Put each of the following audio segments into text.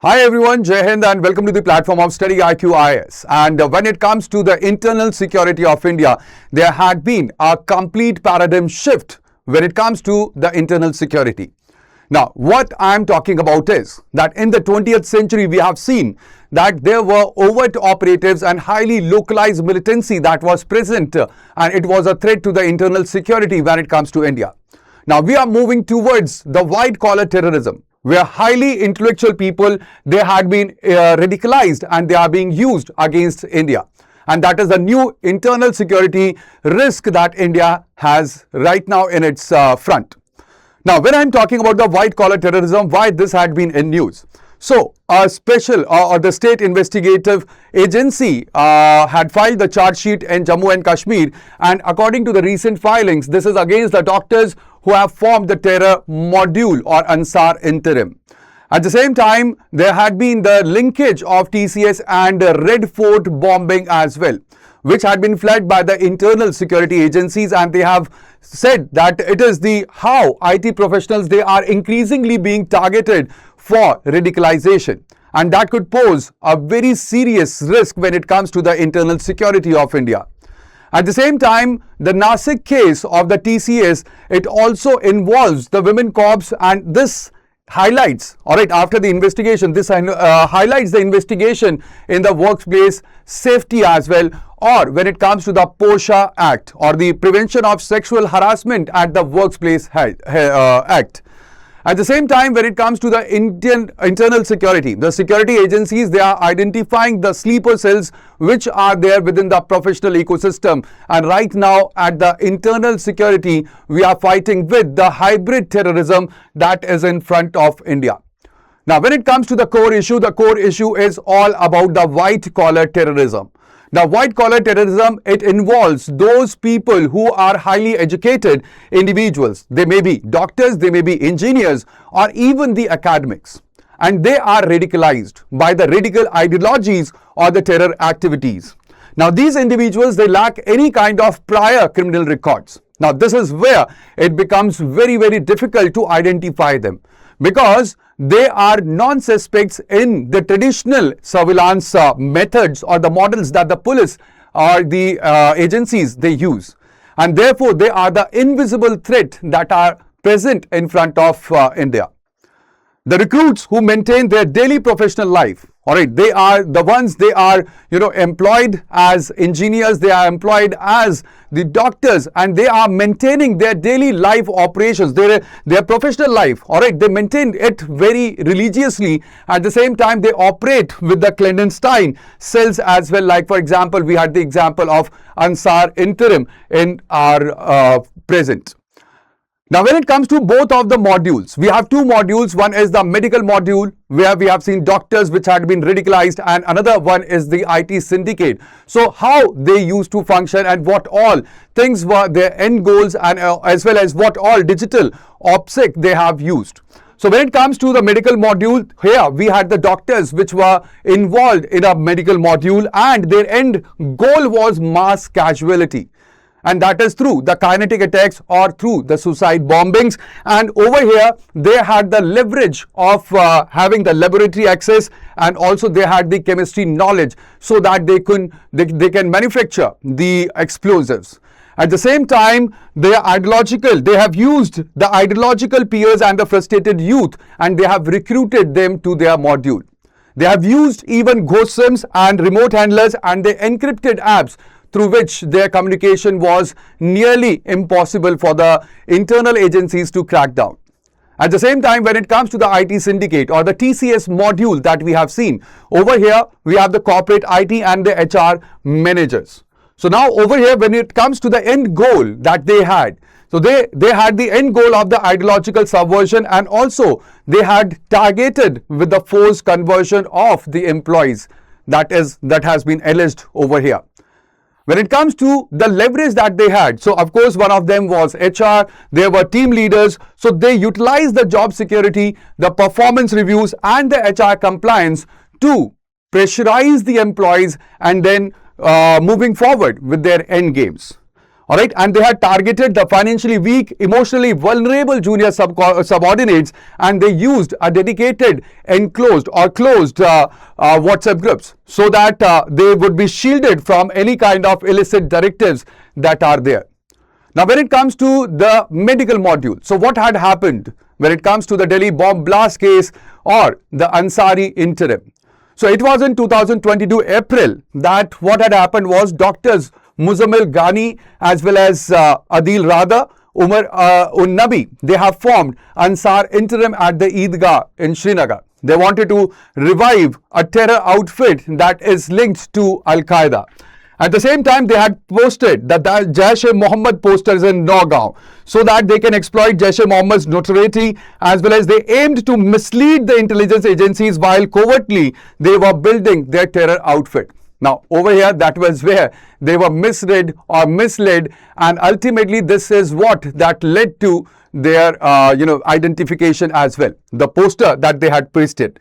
Hi everyone, Jai Hind and welcome to the platform of StudyIQ IAS. And when it comes to the internal security of India, there had been a complete paradigm shift when it comes to the internal security. Now, what I'm talking about is that in the 20th century, we have seen that there were overt operatives and highly localized militancy that was present, and it was a threat to the internal security when it comes to India. Now, we are moving towards the white-collar terrorism, where highly intellectual people, they had been radicalized and they are being used against India. And that is the new internal security risk that India has right now in its front. Now, when I'm talking about the white-collar terrorism, why this had been in news? So, a special or the state investigative agency had filed the charge sheet in Jammu and Kashmir, and according to the recent filings, this is against the doctors who have formed the terror module or Ansar interim. At the same time, there had been the linkage of TCS and Red Fort bombing as well, which had been flagged by the internal security agencies, and they have said that it is the how IT professionals, they are increasingly being targeted for radicalization, and that could pose a very serious risk when it comes to the internal security of India. At the same time, the Nashik case of the TCS, it also involves the women cops, and this highlights, after the investigation, this highlights the investigation in the workplace safety as well, or when it comes to the POSHA Act or the Prevention of Sexual Harassment at the Workplace Act. At the same time, when it comes to the internal security, the security agencies, they are identifying the sleeper cells which are there within the professional ecosystem. And right now at the internal security, we are fighting with the hybrid terrorism that is in front of India. Now, when it comes to the core issue is all about the white-collar terrorism. Now, white-collar terrorism, it involves those people who are highly educated individuals. They may be doctors, they may be engineers, or even the academics. And they are radicalized by the radical ideologies or the terror activities. Now, these individuals, they lack any kind of prior criminal records. Now, this is where it becomes very, very difficult to identify them, because they are non-suspects in the traditional surveillance methods or the models that the police or the agencies they use. And therefore, they are the invisible threat that are present in front of India. The recruits who maintain their daily professional life, they are the ones, they are, employed as engineers, they are employed as the doctors, and they are maintaining their daily life operations, their professional life, they maintain it very religiously. At the same time, they operate with the clandestine cells as well. Like, for example, we had the example of Ansar interim in our present. Now, when it comes to both of the modules, we have two modules. One is the medical module, where we have seen doctors which had been radicalized, and another one is the IT syndicate. So, how they used to function and what all things were their end goals, and as well as what all digital OPSEC they have used. So, when it comes to the medical module, here we had the doctors which were involved in a medical module, and their end goal was mass casualty. And that is through the kinetic attacks or through the suicide bombings. And over here, they had the leverage of having the laboratory access, and also they had the chemistry knowledge so that they can manufacture the explosives. At the same time, they have used the ideological peers and the frustrated youth, and they have recruited them to their module. They have used even ghost SIMs and remote handlers, and they encrypted apps through which their communication was nearly impossible for the internal agencies to crack down. At the same time, when it comes to the IT syndicate or the TCS module that we have seen, over here we have the corporate IT and the HR managers. So now over here, when it comes to the end goal that they had, so they had the end goal of the ideological subversion, and also they had targeted with the forced conversion of the employees that has been alleged over here. When it comes to the leverage that they had, so of course one of them was HR, there were team leaders, so they utilized the job security, the performance reviews and the HR compliance to pressurize the employees, and then moving forward with their end games. All right, and they had targeted the financially weak, emotionally vulnerable junior subordinates, and they used a dedicated enclosed or closed WhatsApp groups so that they would be shielded from any kind of illicit directives that are there. Now, when it comes to the medical module, so what had happened when it comes to the Delhi bomb blast case or the Ansari interim? So it was in 2022 April that what had happened was doctors Muzammil Ghani as well as Adil Rada, Umar Nabi, they have formed Ansar interim at the Eidgah in Srinagar. They wanted to revive a terror outfit that is linked to Al-Qaeda. At the same time, they had posted the Jaish-e-Mohammed posters in Nagaon so that they can exploit Jaish-e-Mohammed's notoriety, as well as they aimed to mislead the intelligence agencies while covertly they were building their terror outfit. Now, over here, that was where they were misread or misled, and ultimately this is what that led to their identification as well, the poster that they had pasted.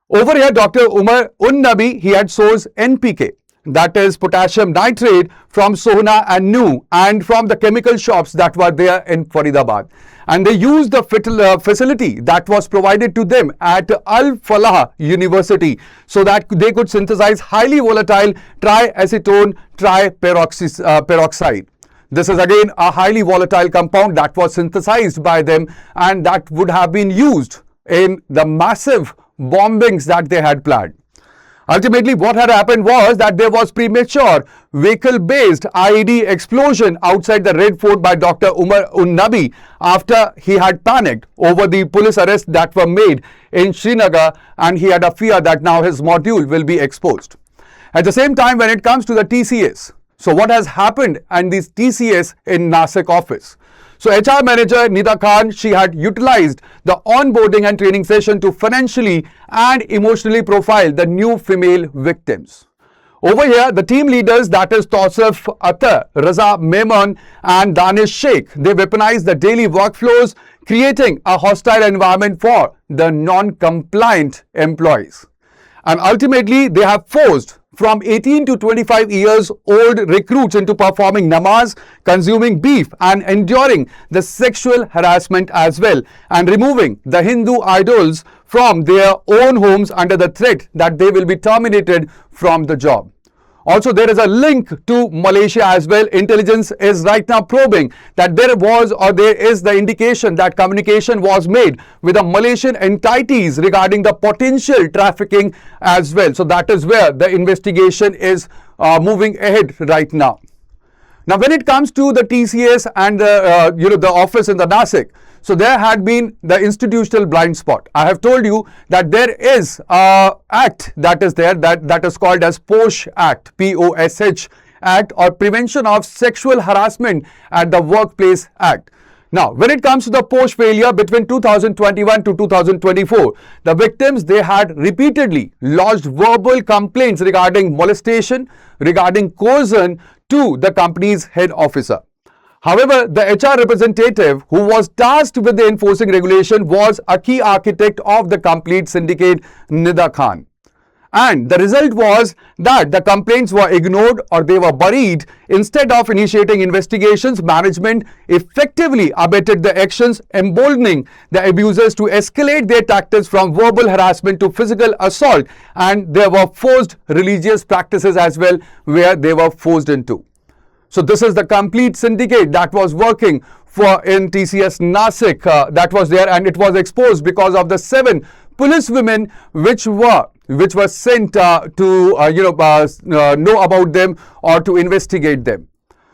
Over here, Dr. Umar Nabi, he had sourced NPK, that is potassium nitrate, from Sohna and Nu and from the chemical shops that were there in Faridabad. And they used the facility that was provided to them at Al Falah University so that they could synthesize highly volatile triacetone triperoxide. This is again a highly volatile compound that was synthesized by them, and that would have been used in the massive bombings that they had planned. Ultimately, what had happened was that there was premature vehicle-based IED explosion outside the Red Fort by Dr. Umar Nabi after he had panicked over the police arrests that were made in Srinagar, and he had a fear that now his module will be exposed. At the same time, when it comes to the TCS, so what has happened and this TCS in Nashik office? So HR manager Nida Khan, she had utilized the onboarding and training session to financially and emotionally profile the new female victims. Over here, the team leaders, that is Tausif Atta, Raza Memon and Danish Sheikh, they weaponized the daily workflows, creating a hostile environment for the non-compliant employees. And ultimately, they have forced from 18 to 25 years old recruits into performing namaz, consuming beef and enduring the sexual harassment as well, and removing the Hindu idols from their own homes under the threat that they will be terminated from the job. Also, there is a link to Malaysia as well. Intelligence is right now probing that there was or there is the indication that communication was made with the Malaysian entities regarding the potential trafficking as well. So that is where the investigation is moving ahead right now. Now, when it comes to the TCS and the office in the Nashik, so there had been the institutional blind spot. I have told you that there is an act that is there that is called as POSH Act, POSH Act, or Prevention of Sexual Harassment at the Workplace Act. Now, when it comes to the POSH failure between 2021 to 2024, the victims, they had repeatedly lodged verbal complaints regarding molestation, regarding coercion to the company's head officer. However, the HR representative who was tasked with the enforcing regulation was a key architect of the complete syndicate, Nida Khan. And the result was that the complaints were ignored or they were buried. Instead of initiating investigations, management effectively abetted the actions, emboldening the abusers to escalate their tactics from verbal harassment to physical assault. And there were forced religious practices as well where they were forced into. So this is the complete syndicate that was working for in TCS Nashik that was there, and it was exposed because of the 7 police women which were sent to know about them or to investigate them.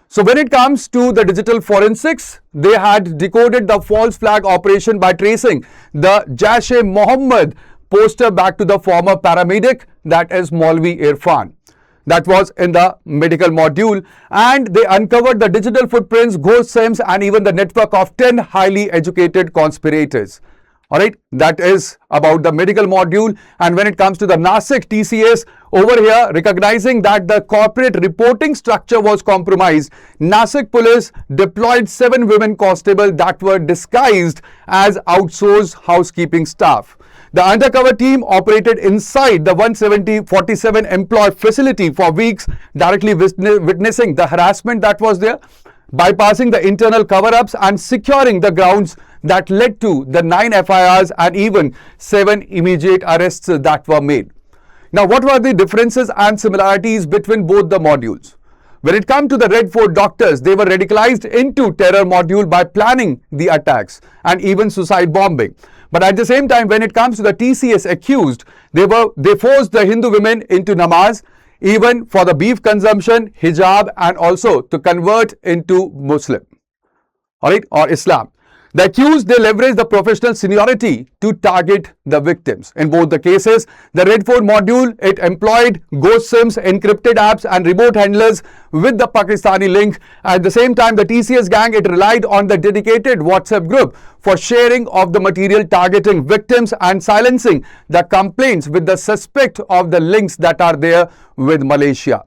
So when it comes to the digital forensics, they had decoded the false flag operation by tracing the Jaish-e-Mohammed poster back to the former paramedic, that is Maulvi Irfan. That was in the medical module, and they uncovered the digital footprints, ghost SIMs, and even the network of 10 highly educated conspirators. Alright, that is about the medical module. And when it comes to the Nashik TCS, over here, recognizing that the corporate reporting structure was compromised, Nashik police deployed 7 women constables that were disguised as outsourced housekeeping staff. The undercover team operated inside the 147 employee facility for weeks, directly witnessing the harassment that was there. bypassing the internal cover-ups and securing the grounds that led to the 9 FIRs and even 7 immediate arrests that were made. Now, what were the differences and similarities between both the modules? When it comes to the Red Fort doctors, they were radicalized into terror module by planning the attacks and even suicide bombing. But at the same time, when it comes to the TCS accused, they forced the Hindu women into namaz, even for the beef consumption, hijab, and also to convert into Muslim, or Islam. The accused, they leveraged the professional seniority to target the victims. In both the cases, the Red Fort module, it employed ghost SIMs, encrypted apps and remote handlers with the Pakistani link. At the same time, the TCS gang, it relied on the dedicated WhatsApp group for sharing of the material targeting victims and silencing the complaints with the suspect of the links that are there with Malaysia.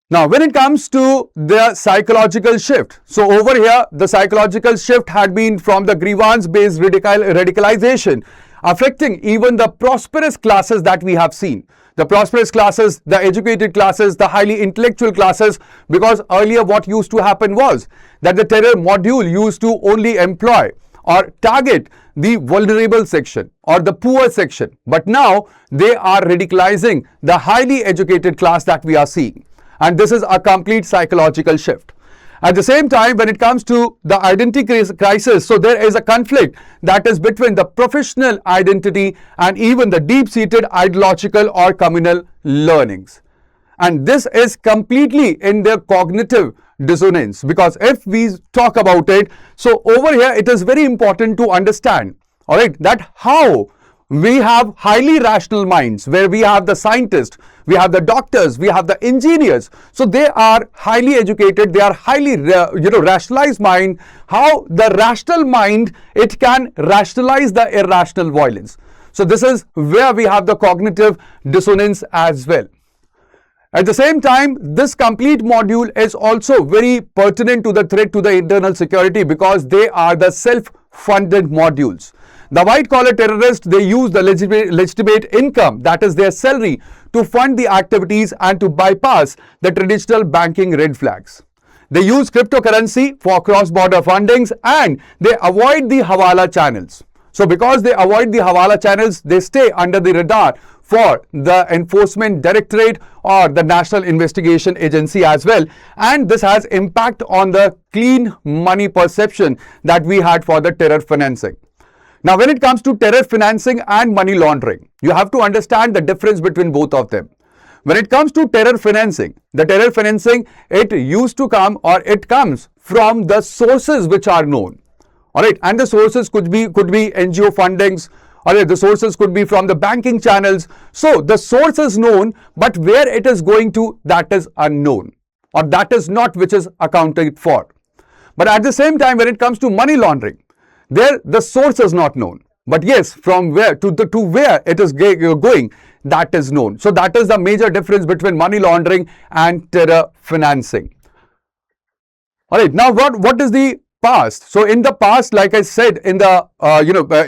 Now, when it comes to the psychological shift, so over here, the psychological shift had been from the grievance-based radicalization, affecting even the prosperous classes that we have seen. The prosperous classes, the educated classes, the highly intellectual classes, because earlier what used to happen was that the terror module used to only employ or target the vulnerable section or the poor section. But now they are radicalizing the highly educated class that we are seeing. And this is a complete psychological shift. At the same time, when it comes to the identity crisis, so there is a conflict that is between the professional identity and even the deep-seated ideological or communal learnings. And this is completely in their cognitive dissonance, because if we talk about it, so over here it is very important to understand, all right, that how we have highly rational minds, where we have the scientists, we have the doctors, we have the engineers. So they are highly educated, they are highly rationalized mind. How the rational mind, it can rationalize the irrational violence. So this is where we have the cognitive dissonance as well. At the same time, this complete module is also very pertinent to the threat to the internal security, because they are the self-funded modules. The white-collar terrorists, they use the legitimate income, that is their salary, to fund the activities and to bypass the traditional banking red flags. They use cryptocurrency for cross-border fundings and they avoid the hawala channels. So because they avoid the hawala channels, they stay under the radar for the Enforcement Directorate or the National Investigation Agency as well. And this has impact on the clean money perception that we had for the terror financing. Now, when it comes to terror financing and money laundering, you have to understand the difference between both of them. When it comes to terror financing, the terror financing, it used to come or it comes from the sources which are known. All right, and the sources could be NGO fundings, or the sources could be from the banking channels. So the source is known, but where it is going to, that is unknown, or that is not which is accounted for. But at the same time, when it comes to money laundering, there the source is not known, but yes, from where to where it is going, that is known. So that is the major difference between money laundering and terror financing. All right, now what is the past? So in the past, like I said in the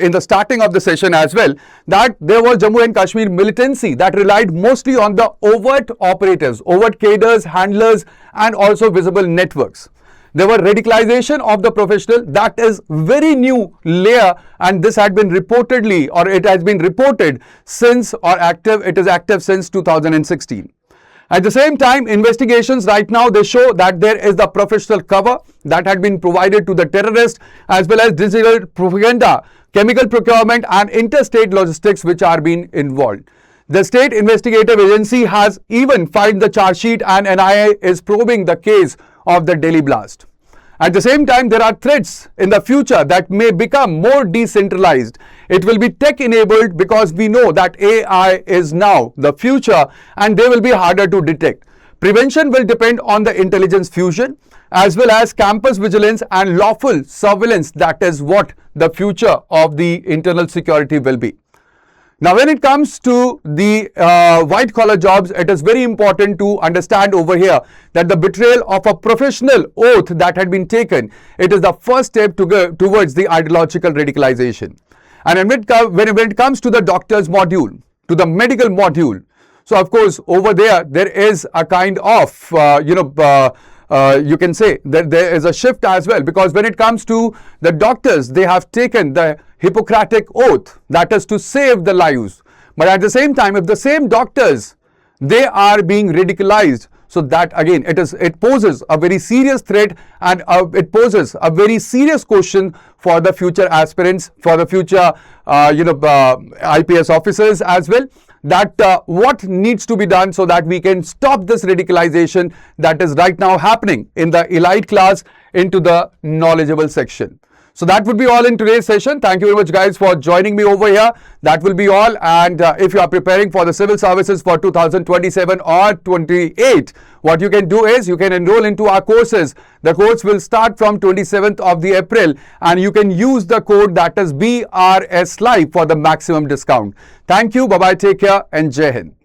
in the starting of the session as well, that there was Jammu and Kashmir militancy that relied mostly on the overt operatives, overt cadres, handlers, and also visible networks. There were radicalization of the professional, that is very new layer, and this had been reportedly, or it has been reported since, or active, it is active since 2016. At the same time, investigations right now, they show that there is the professional cover that had been provided to the terrorists, as well as digital propaganda, chemical procurement and interstate logistics which are being involved. The State Investigative Agency has even filed the charge sheet, and NIA is probing the case of the Delhi blast. At the same time, there are threats in the future that may become more decentralized. It will be tech-enabled, because we know that AI is now the future and they will be harder to detect. Prevention will depend on the intelligence fusion as well as campus vigilance and lawful surveillance. That is what the future of the internal security will be. Now, when it comes to the white-collar jobs, it is very important to understand over here that the betrayal of a professional oath that had been taken, it is the first step to go towards the ideological radicalization. And when it comes to the doctor's module, to the medical module, so of course over there is a kind of you can say that there is a shift as well, because when it comes to the doctors, they have taken the Hippocratic oath, that is to save the lives. But at the same time, if the same doctors, they are being radicalized, so that again it poses a very serious threat, and it poses a very serious question for the future aspirants, for the future IPS officers as well, that what needs to be done so that we can stop this radicalization that is right now happening in the elite class into the knowledgeable section. So that would be all in today's session. Thank you very much, guys, for joining me over here. That will be all. And if you are preparing for the civil services for 2027 or 28, what you can do is you can enroll into our courses. The course will start from 27th of the April, and you can use the code that is BRS Live for the maximum discount. Thank you. Bye-bye. Take care and Jai Hind.